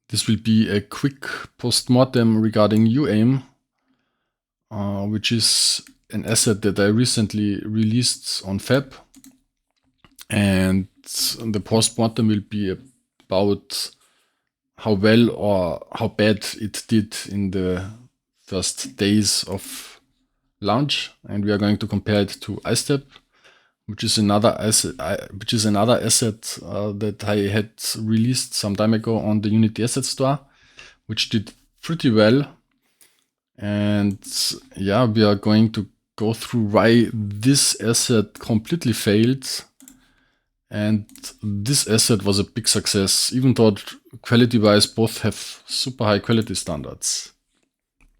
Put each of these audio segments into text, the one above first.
This will be a quick post-mortem regarding UAIM, which is an asset that I recently released on FAB. And the post-mortem will be about how well or how bad it did in the first days of launch. And we are going to compare it to iStep, which is another asset, that I had released some time ago on the Unity Asset Store, which did pretty well. And yeah, we are going to go through why this asset completely failed. And this asset was a big success, even though quality-wise both have super high quality standards.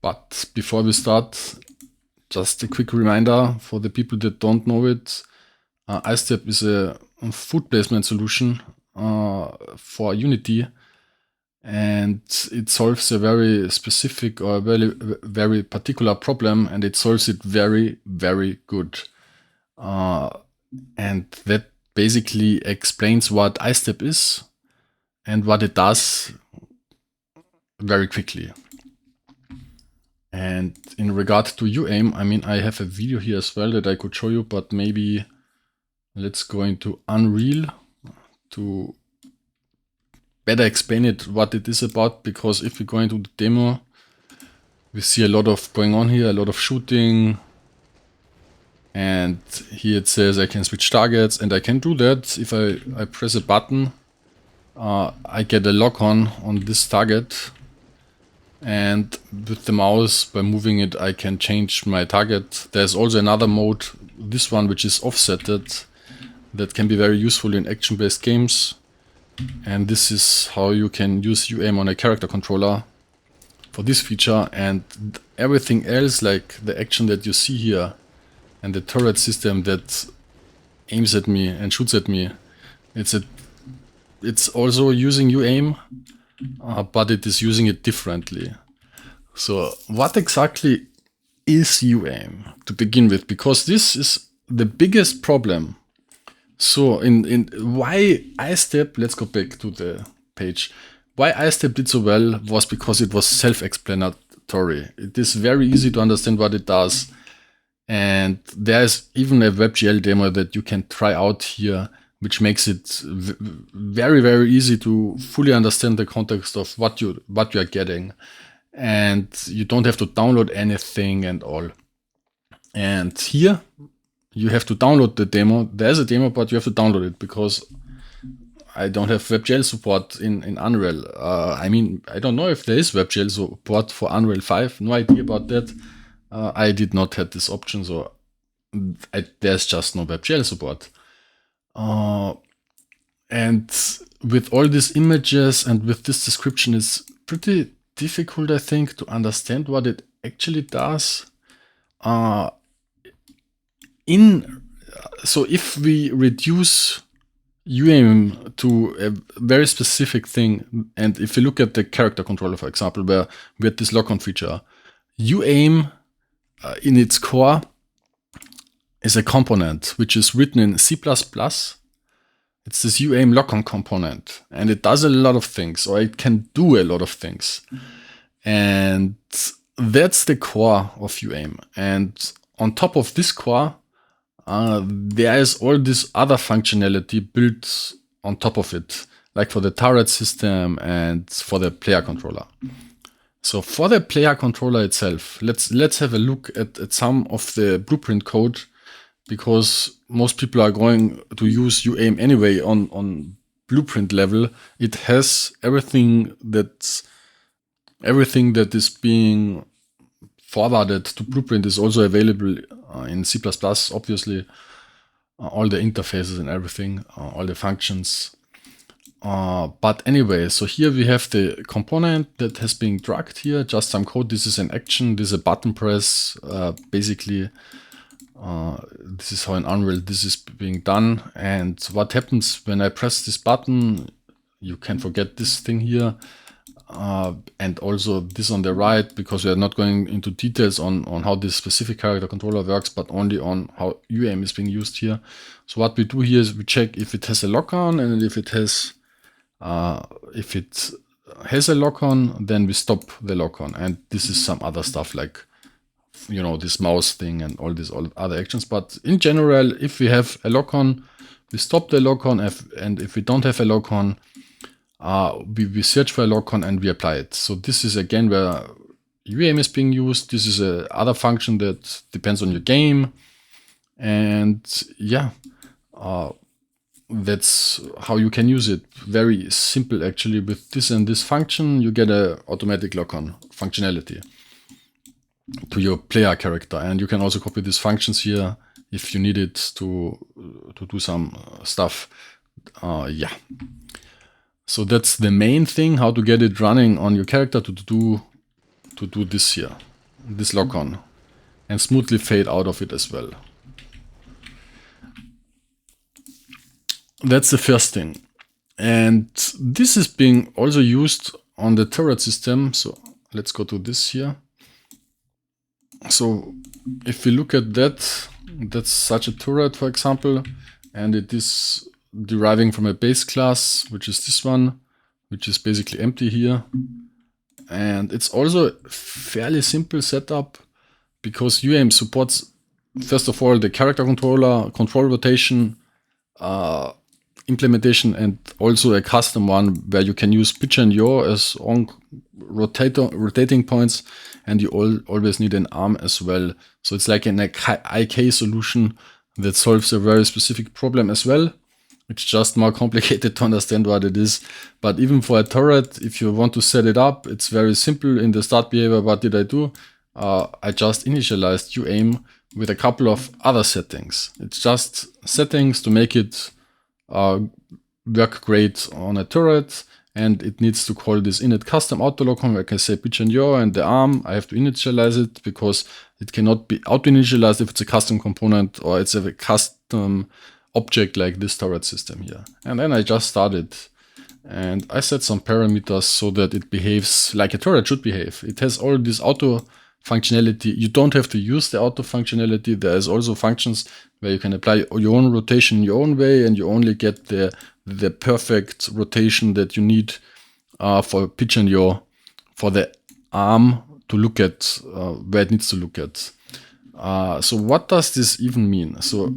But before we start, just a quick reminder for the people that don't know it. iStep is a food placement solution for Unity, and it solves a very specific or very particular problem, and it solves it very, very good. And that basically explains what iStep is and what it does very quickly. And in regard to UAIM, I mean, I have a video here as well that I could show you, but maybe let's go into Unreal to better explain it, what it is about, because if we go into the demo, we see a lot of going on here, a lot of shooting. And here it says I can switch targets, and I can do that if I press a button. I get a lock on this target, and with the mouse, by moving it, I can change my target. There's also another mode, this one, which is offsetted, that can be very useful in action-based games. And this is how you can use UAIM on a character controller for this feature. And everything else, like the action that you see here, and the turret system that aims at me and shoots at me, it's also using UAIM, but it is using it differently. So what exactly is UAIM to begin with? Because this is the biggest problem. So in why iStep, let's go back to the page. Why iStep did so well was because it was self-explanatory. It is very easy to understand what it does. And there's even a WebGL demo that you can try out here, which makes it very, very easy to fully understand the context of what you are getting. And you don't have to download anything and all. And here you have to download the demo. There's a demo, but you have to download it because I don't have WebGL support in Unreal. I mean, I don't know if there is WebGL support for Unreal 5. No idea about that. I did not have this option, so there's just no WebGL support. And with all these images and with this description, it's pretty difficult, I think, to understand what it actually does. So if we reduce UAIM to a very specific thing, and if you look at the character controller, for example, where we had this lock-on feature, UAIM in its core is a component which is written in C++. It's this UAIM lock-on component, and it does a lot of things, or it can do a lot of things. And that's the core of UAIM. And on top of this core, there is all this other functionality built on top of it, like for the turret system and for the player controller. So for the player controller itself, let's have a look at some of the blueprint code, because most people are going to use UAIM anyway on blueprint level. It has everything that is being forwarded to blueprint is also available in C++, obviously, all the interfaces and everything, all the functions. But anyway, so here we have the component that has been dragged here, just some code. This is an action, this is a button press. Basically, this is how in Unreal this is being done. And what happens when I press this button, you can forget this thing here. And also this on the right, because we are not going into details on how this specific character controller works, but only on how UAIM is being used here. So what we do here is we check if it has a lock-on and if it has, if it has a lock-on, then we stop the lock-on. And this is some other stuff like, you know, this mouse thing and all other actions. But in general, if we have a lock-on, we stop the lock-on, and if we don't have a lock-on, we search for a lock-on and we apply it. So this is again where UAM is being used. This is a other function that depends on your game. And yeah, that's how you can use it. Very simple actually. With this and this function, you get a automatic lock-on functionality to your player character. And you can also copy these functions here if you need it to do some stuff. Yeah. So that's the main thing, how to get it running on your character to do this here, this lock-on, and smoothly fade out of it as well. That's the first thing. And this is being also used on the turret system. So let's go to this here. So if we look at that, that's such a turret, for example, and it is deriving from a base class, which is this one, which is basically empty here. And it's also a fairly simple setup because UAM supports, first of all, the character controller, control rotation, implementation, and also a custom one where you can use pitch and yaw as on rotating points, and you always need an arm as well. So it's like an IK solution that solves a very specific problem as well. It's just more complicated to understand what it is. But even for a turret, if you want to set it up, it's very simple. In the start behavior, what did I do? I just initialized UAM with a couple of other settings. It's just settings to make it work great on a turret, and it needs to call this init custom auto lock-on, where I can say pitch and yaw, and the arm, I have to initialize it because it cannot be auto-initialized if it's a custom component or it's a custom object like this turret system here. And then I just started and I set some parameters so that it behaves like a turret should behave. It has all this auto functionality. You don't have to use the auto functionality. There is also functions where you can apply your own rotation your own way, and you only get the perfect rotation that you need for pitch and yaw for the arm to look at where it needs to look at. So what does this even mean? So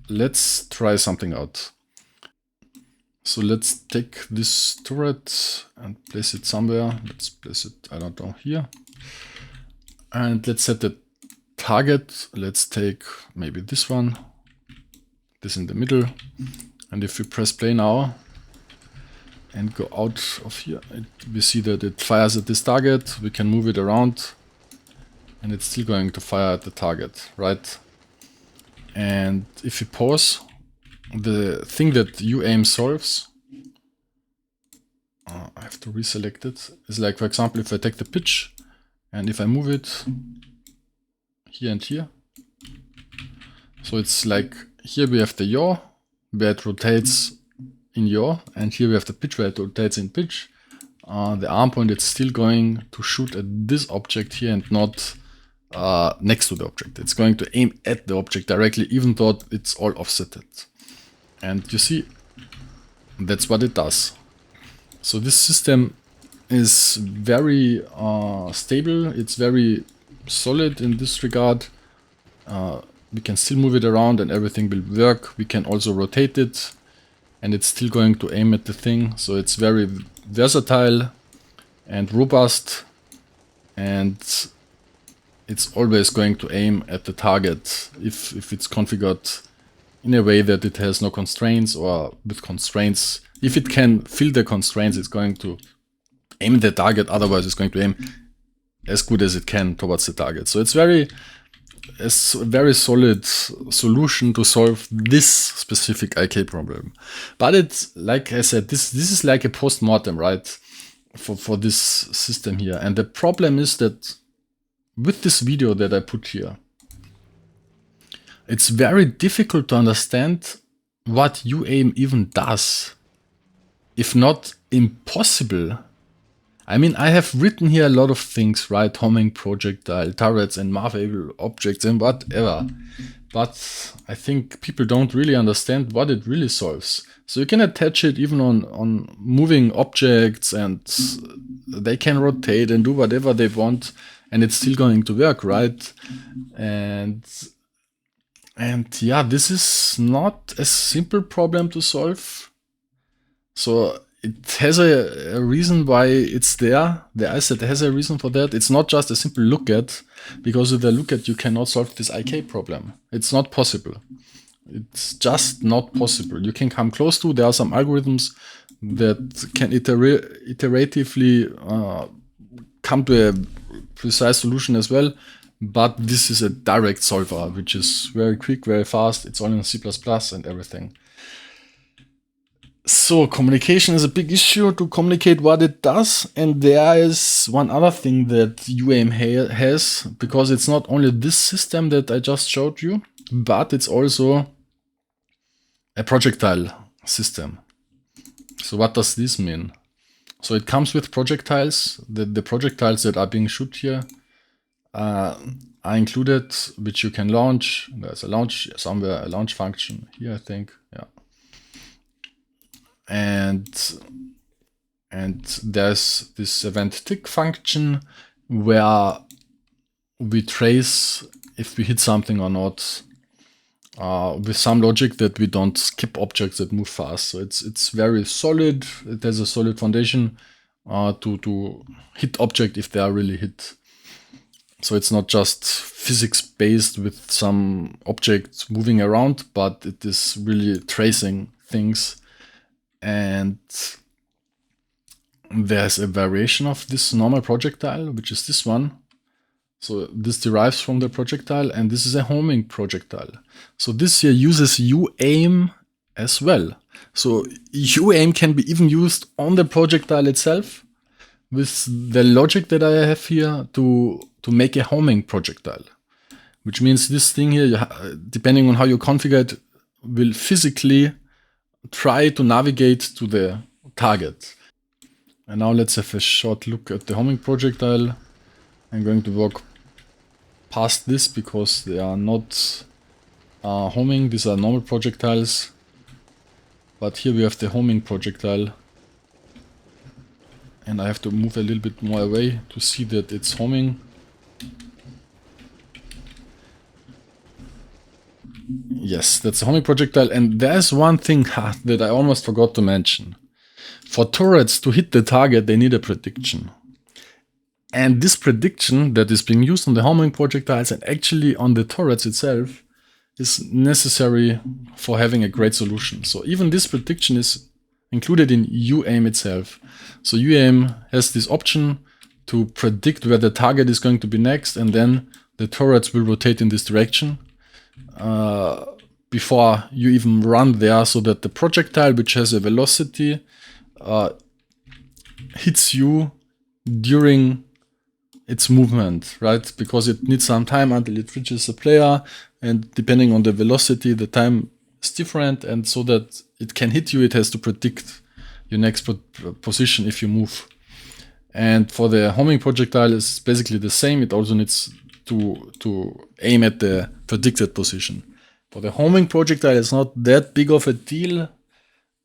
let's try something out. So let's take this turret and place it somewhere. Let's place it, I don't know, here. And let's set the target. Let's take maybe this one, this in the middle. And if we press play now and go out of here, we see that it fires at this target. We can move it around and it's still going to fire at the target, right? And if we pause, the thing that UAM solves, I have to reselect it, is like, for example, if I take the pitch and if I move it here and here, so it's like here we have the yaw where it rotates in yaw, and here we have the pitch where it rotates in pitch. The arm point, it's still going to shoot at this object here and not next to the object. It's going to aim at the object directly, even though it's all offsetted. And you see, that's what it does. So this system is very stable. It's very solid in this regard. We can still move it around and everything will work. We can also rotate it and it's still going to aim at the thing. So it's very versatile and robust, and it's always going to aim at the target if it's configured in a way that it has no constraints, or with constraints. If it can fill the constraints, it's going to aim at the target. Otherwise, it's going to aim as good as it can towards the target. So it's a very solid solution to solve this specific IK problem. But it's, like I said, this is like a post-mortem, right? For this system here. And the problem is that with this video that I put here, it's very difficult to understand what UAM even does, if not impossible. I mean, I have written here a lot of things, right? Homing projectile, turrets, and math-able objects, and whatever. But I think people don't really understand what it really solves. So you can attach it even on moving objects, and they can rotate and do whatever they want, and it's still going to work, right? And yeah, this is not a simple problem to solve. So it has a reason why it's there. The asset has a reason for that. It's not just a simple look at, because with a look at you cannot solve this IK problem. It's not possible. It's just not possible. You can come close to. There are some algorithms that can iteratively come to a precise solution as well. But this is a direct solver, which is very quick, very fast. It's all in C++ and everything. So communication is a big issue to communicate what it does. And there is one other thing that UAM has, because it's not only this system that I just showed you, but it's also a projectile system. So what does this mean? So it comes with projectiles. The projectiles that are being shot here are included, which you can launch. There's a launch somewhere, a launch function here, I think. Yeah. And there's this event tick function where we trace if we hit something or not, with some logic that we don't skip objects that move fast. So it's very solid. It has a solid foundation to hit object if they are really hit. So it's not just physics based with some objects moving around, but it is really tracing things. And there's a variation of this normal projectile, which is this one. So this derives from the projectile, and this is a homing projectile. So this here uses UAIM as well. So UAIM can be even used on the projectile itself with the logic that I have here to make a homing projectile. Which means this thing here, depending on how you configure it, will physically try to navigate to the target. And now let's have a short look at the homing projectile. I'm going to walk past this because they are not homing. These are normal projectiles. But here we have the homing projectile. And I have to move a little bit more away to see that it's homing. Yes, that's a homing projectile. And there's one thing that I almost forgot to mention. For turrets to hit the target, they need a prediction. And this prediction that is being used on the homing projectiles and actually on the turrets itself is necessary for having a great solution. So even this prediction is included in UAIM itself. So UAIM has this option to predict where the target is going to be next, and then the turrets will rotate in this direction before you even run there, so that the projectile, which has a velocity, hits you during its movement, right? Because it needs some time until it reaches the player, and depending on the velocity, the time is different, and so that it can hit you, it has to predict your next position if you move. And for the homing projectile, it's basically the same. It also needs to aim at the predicted position. For the homing projectile, it's not that big of a deal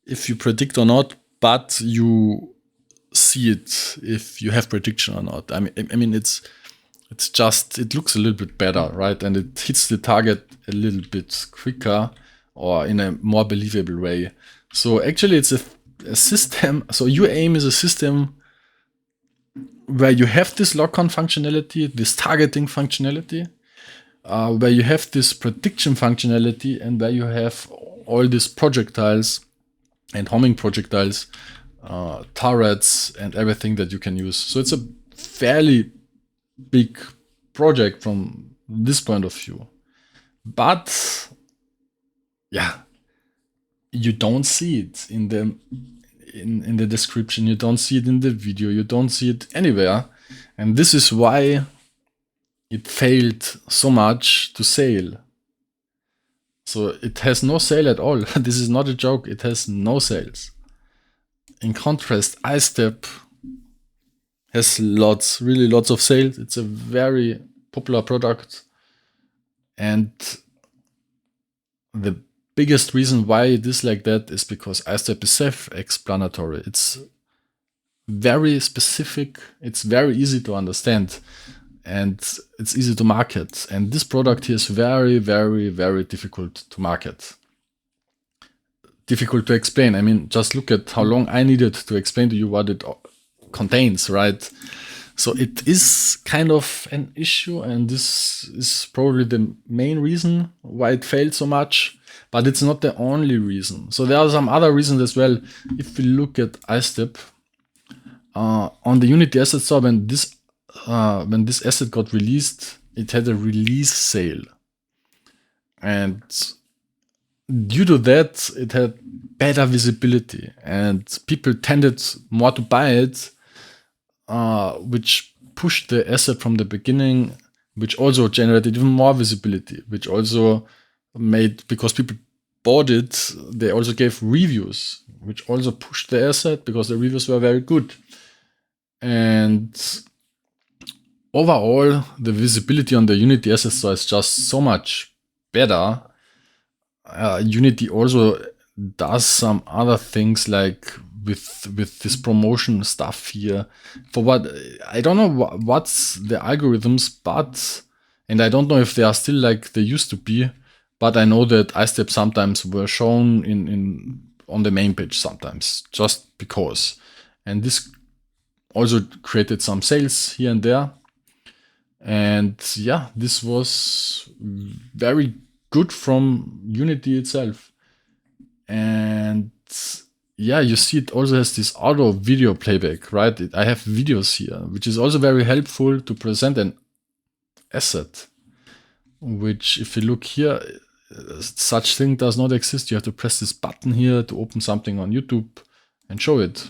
if you predict or not, but you see it if you have prediction or not. I mean, it's just, it looks a little bit better, right? And it hits the target a little bit quicker or in a more believable way. So actually, it's a system. So UAIM is a system where you have this lock-on functionality, this targeting functionality, where you have this prediction functionality, and where you have all these projectiles and homing projectiles, turrets, and everything that you can use. So it's a fairly big project from this point of view. But yeah, you don't see it in the description, you don't see it in the video, you don't see it anywhere. And this is why it failed so much to sale. So it has no sale at all. This is not a joke, it has no sales. In contrast, iStep has lots, really lots of sales. It's a very popular product. And the biggest reason why it is like that is because iStep is self-explanatory. It's very specific. It's very easy to understand. And it's easy to market. And this product here is very, very, very difficult to market. Difficult to explain. I mean, just look at how long I needed to explain to you what it contains, right? So it is kind of an issue, and this is probably the main reason why it failed so much, but it's not the only reason. So there are some other reasons as well. If we look at iStep, on the Unity asset store, when this asset got released, it had a release sale. And due to that, it had better visibility, and people tended more to buy it, which pushed the asset from the beginning, which also generated even more visibility, which also made, because people bought it, they also gave reviews, which also pushed the asset because the reviews were very good. And overall, the visibility on the Unity asset store is just so much better. Unity also does some other things, like with this promotion stuff here. For what, I don't know what's the algorithms, but, and I don't know if they are still like they used to be, but I know that iStep sometimes were shown on the main page sometimes, just because. And this also created some sales here and there. And yeah, this was very good from Unity itself. And yeah, you see it also has this auto video playback, right? I have videos here, which is also very helpful to present an asset, which if you look here, such thing does not exist. You have to press this button here to open something on YouTube and show it.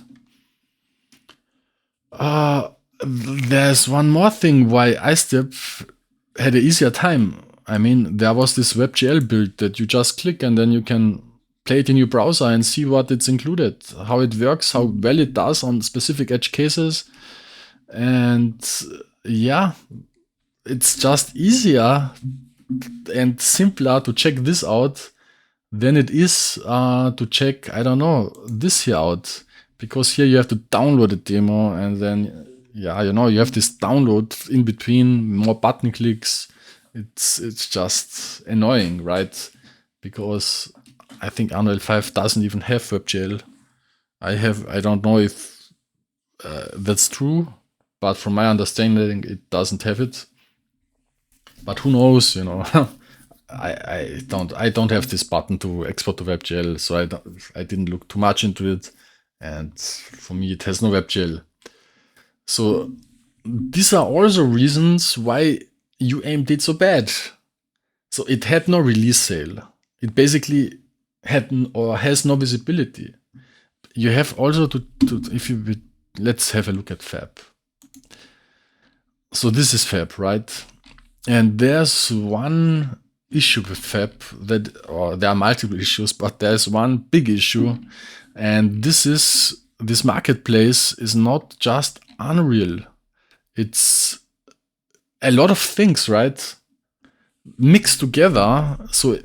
There's one more thing why iStep had an easier time. I mean, there was this WebGL build that you just click and then you can play it in your browser and see what it's included, how it works, how well it does on specific edge cases. And yeah, it's just easier and simpler to check this out than it is to check, I don't know, this here out. Because here you have to download a demo, and then, yeah, you know, you have this download in between, more button clicks. It's just annoying, right? Because I think Unreal 5 doesn't even have WebGL. I don't know if that's true, but from my understanding, it doesn't have it. But who knows, you know? I don't have this button to export to WebGL, so I didn't look too much into it. And for me, it has no WebGL. So these are also reasons why UAIM did so bad. So it had no release sale. It basically had or has no visibility. You have also to if you let's have a look at FAB. So this is FAB, right? And there's one issue with FAB or there are multiple issues, but there's one big issue. And this marketplace is not just Unreal. It's a lot of things, right? Mixed together. So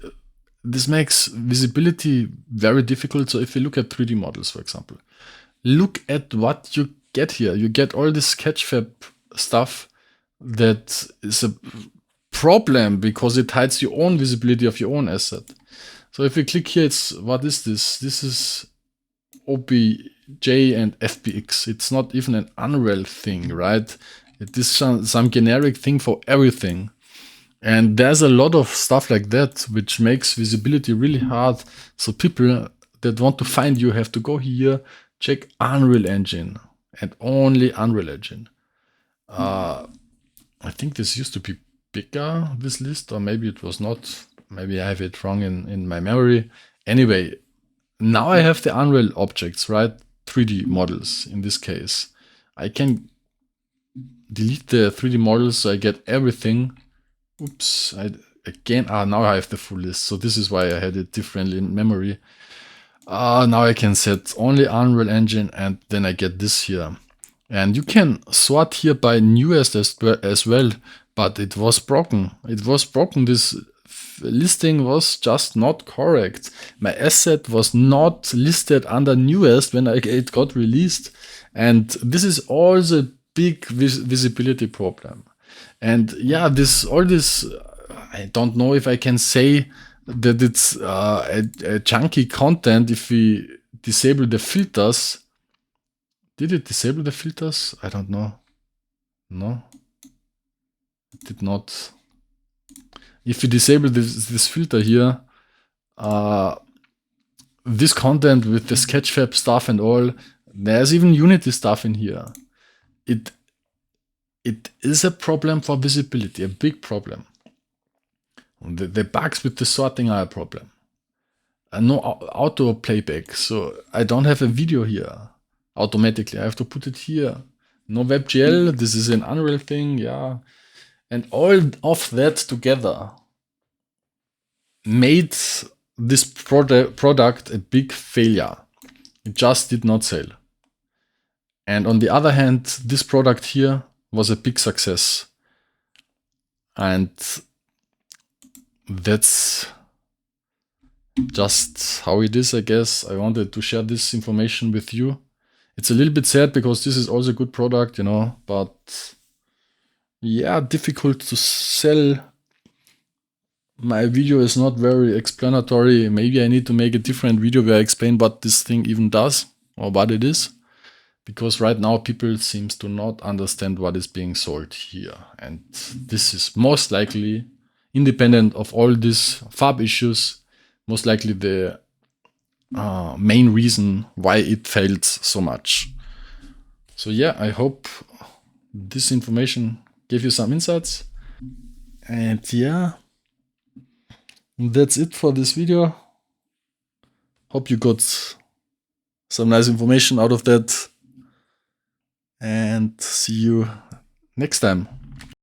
this makes visibility very difficult. So if you look at 3D models, for example, look at what you get here. You get all this Sketchfab stuff that is a problem because it hides your own visibility of your own asset. So if you click here, what is this? This is OBJ and FBX. It's not even an Unreal thing, right? It is some generic thing for everything. And there's a lot of stuff like that, which makes visibility really hard. So people that want to find you have to go here, check Unreal Engine and only Unreal Engine. I think this used to be bigger, this list, or maybe it was not. Maybe I have it wrong in my memory. Anyway, now I have the Unreal objects, right? 3D models in this case. I can delete the 3D models so I get everything. Oops, now I have the full list. So this is why I had it differently in memory. Now I can set only Unreal Engine and then I get this here. And you can sort here by newest as well, but it was broken. It was broken. This listing was just not correct. My asset was not listed under newest when it got released. And this is also a big visibility problem. And yeah, all this, I don't know if I can say that it's a chunky content if we disable the filters. Did it disable the filters? I don't know. No, it did not. If we disable this filter here, this content with the Sketchfab stuff and all, there's even Unity stuff in here. It is a problem for visibility, a big problem. The bugs with the sorting are a problem. No auto playback, so I don't have a video here automatically. I have to put it here. No WebGL, this is an Unreal thing, yeah. And all of that together made this product a big failure. It just did not sell. And on the other hand, this product here was a big success. And that's just how it is, I guess. I wanted to share this information with you. It's a little bit sad because this is also a good product, you know, but yeah, difficult to sell. My video is not very explanatory. Maybe I need to make a different video where I explain what this thing even does or what it is. Because right now people seems to not understand what is being sold here. And this is most likely, independent of all these FAB issues, most likely the main reason why it failed so much. So yeah, I hope this information gave you some insights. And yeah, that's it for this video. Hope you got some nice information out of that. And see you next time.